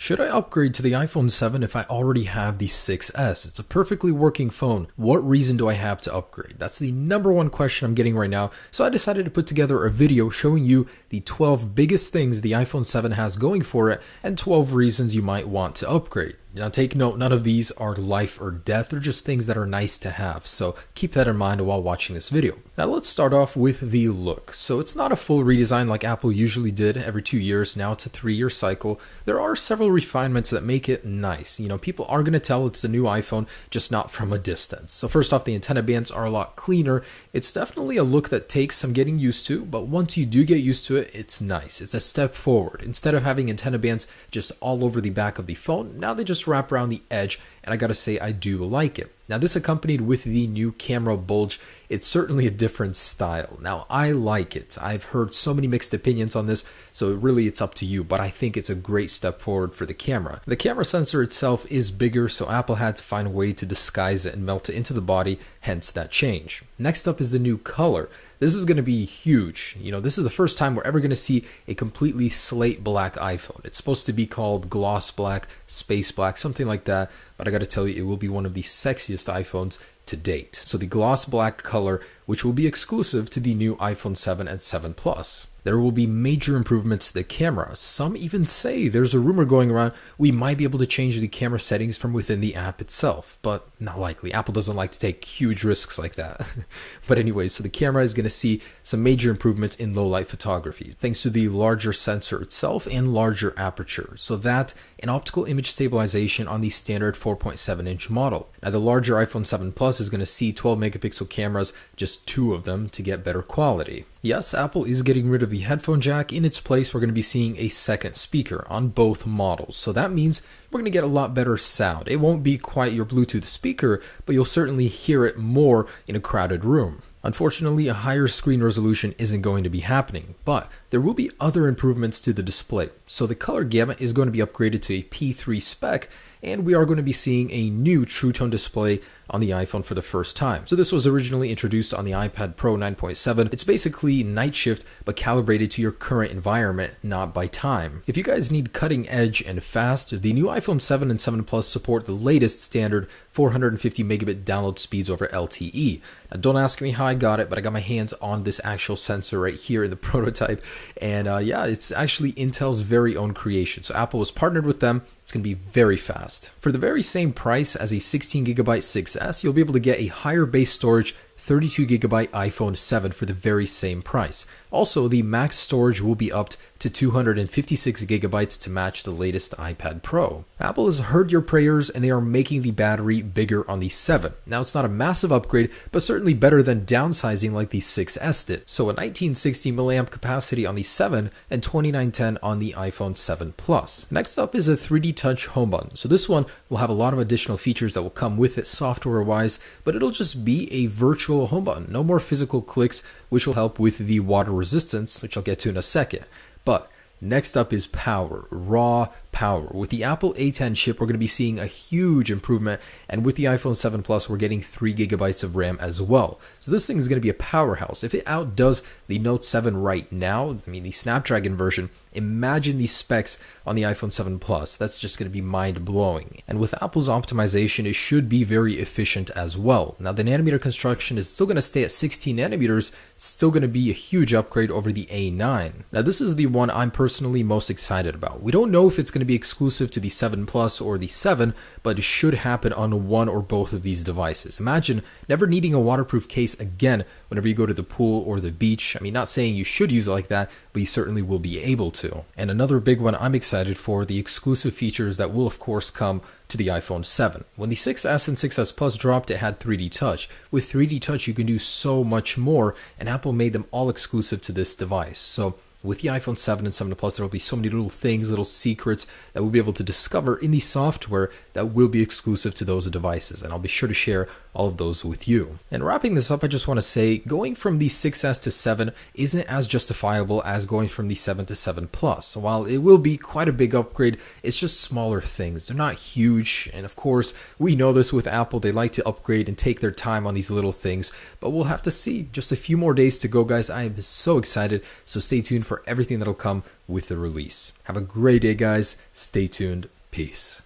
Should I upgrade to the iPhone 7 if I already have the 6S? It's a perfectly working phone. What reason do I have to upgrade? That's the number one question I'm getting right now. So I decided to put together a video showing you the 12 biggest things the iPhone 7 has going for it and 12 reasons you might want to upgrade. Now take note, none of these are life or death, they're just things that are nice to have, so keep that in mind while watching this video. Now let's start off with the look. So it's not a full redesign like Apple usually did every 2 years, now it's a 3-year cycle. There are several refinements that make it nice. People are going to tell it's the new iPhone, just not from a distance. So first off, the antenna bands are a lot cleaner. It's definitely a look that takes some getting used to, but once you do get used to it, it's nice. It's a step forward. Instead of having antenna bands just all over the back of the phone, now they just wrap around the edge, and I gotta say I do like it. Now this accompanied with the new camera bulge. It's certainly a different style. Now I like it. I've heard so many mixed opinions on this, so really it's up to you, but I think it's a great step forward for the camera. The camera sensor itself is bigger, so Apple had to find a way to disguise it and melt it into the body, hence that change. Next up is the new color. This is going to be huge. This is the first time we're ever going to see a completely slate black iPhone. It's supposed to be called gloss black, space black, something like that, but I got to tell you, it will be one of the sexiest iPhones to date. So the gloss black color, which will be exclusive to the new iPhone 7 and 7 Plus. There will be major improvements to the camera. Some even say there's a rumor going around we might be able to change the camera settings from within the app itself, but not likely. Apple doesn't like to take huge risks like that. But anyway, so the camera is going to see some major improvements in low light photography thanks to the larger sensor itself and larger aperture. So that and optical image stabilization on the standard 4.7-inch model. Now the larger iPhone 7 Plus is going to see 12 megapixel cameras, just 2 of them, to get better quality. Yes, Apple is getting rid of the headphone jack. In its place, we're going to be seeing a second speaker on both models. So that means we're going to get a lot better sound. It won't be quite your Bluetooth speaker, but you'll certainly hear it more in a crowded room. Unfortunately, a higher screen resolution isn't going to be happening, but there will be other improvements to the display. So the color gamut is going to be upgraded to a P3 spec, and we are going to be seeing a new True Tone display on the iPhone for the first time. So this was originally introduced on the iPad Pro 9.7. It's basically night shift, but calibrated to your current environment, not by time. If you guys need cutting edge and fast, the new iPhone 7 and 7 Plus support the latest standard 450 megabit download speeds over LTE. Now, don't ask me how I got it, but I got my hands on this actual sensor right here in the prototype. And yeah, it's actually Intel's very own creation. So Apple was partnered with them. It's going to be very fast. For the very same price as a 16 gigabyte 6S, you'll be able to get a higher base storage 32 gigabyte iPhone 7 for the very same price. Also, the max storage will be upped to 256 gigabytes to match the latest iPad Pro. Apple has heard your prayers and they are making the battery bigger on the 7. Now it's not a massive upgrade, but certainly better than downsizing like the 6S did. So a 1960 mAh capacity on the 7 and 2910 on the iPhone 7 Plus. Next up is a 3D Touch home button. So this one will have a lot of additional features that will come with it software wise, but it'll just be a virtual home button. No more physical clicks, which will help with the water resistance, which I'll get to in a second. But next up is power, raw power. With the Apple A10 chip, we're going to be seeing a huge improvement, and with the iPhone 7 Plus, we're getting 3 gigabytes of RAM as well. So this thing is going to be a powerhouse. If it outdoes the Note 7 right now, the Snapdragon version, imagine the specs on the iPhone 7 Plus. That's just going to be mind-blowing. And with Apple's optimization, it should be very efficient as well. Now, the nanometer construction is still going to stay at 16 nanometers, still going to be a huge upgrade over the A9. Now, this is the one I'm personally most excited about. We don't know if it's going to be exclusive to the 7 Plus or the 7, but it should happen on one or both of these devices. Imagine never needing a waterproof case again whenever you go to the pool or the beach. Not saying you should use it like that, but you certainly will be able to. And another big one I'm excited for, the exclusive features that will of course come to the iPhone 7. When the 6S and 6S Plus dropped, it had 3D Touch. With 3D Touch, you can do so much more, and Apple made them all exclusive to this device. So with the iPhone 7 and 7 Plus, there will be so many little things, little secrets that we'll be able to discover in the software that will be exclusive to those devices. And I'll be sure to share all of those with you. And wrapping this up, I just want to say going from the 6S to 7 isn't as justifiable as going from the 7 to 7 Plus. So while it will be quite a big upgrade, it's just smaller things. They're not huge. And of course, we know this with Apple. They like to upgrade and take their time on these little things, but we'll have to see. Just a few more days to go, guys. I am so excited. So stay tuned for everything that'll come with the release. Have a great day, guys. Stay tuned. Peace.